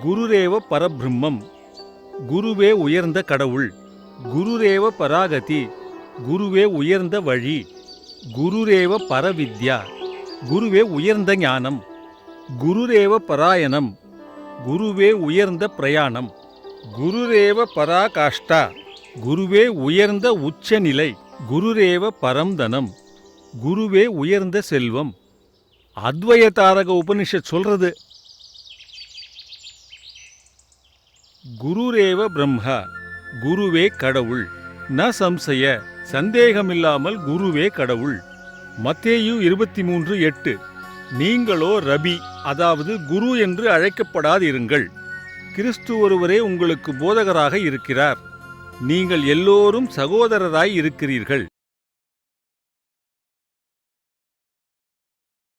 குருரேவ பரபிரம்மம், குருவே உயர்ந்த கடவுள். குருரேவ பராகதி, குருவே உயர்ந்த வழி. குருரேவ பரவித்யா, குருவே உயர்ந்த ஞானம். குருரேவ பராயணம், குருவே உயர்ந்த பிரயாணம். குருரேவ பராகாஷ்டா, குருவே உயர்ந்த உச்சநிலை. குருரேவ பரம்தனம், குருவே உயர்ந்த செல்வம். அத்வயதாரக உபனிஷத் சொல்றது. குருரேவ பிரம்மா, குருவே கடவுள். ந சம்சய, சந்தேகமில்லாமல் குருவே கடவுள். மத்தேயு 23:8. நீங்களோ ரபி, அதாவது குரு என்று அழைக்கப்படாதிருங்கள். கிறிஸ்து ஒருவரே உங்களுக்கு போதகராக இருக்கிறார். நீங்கள் எல்லோரும் சகோதரராய் இருக்கிறீர்கள்.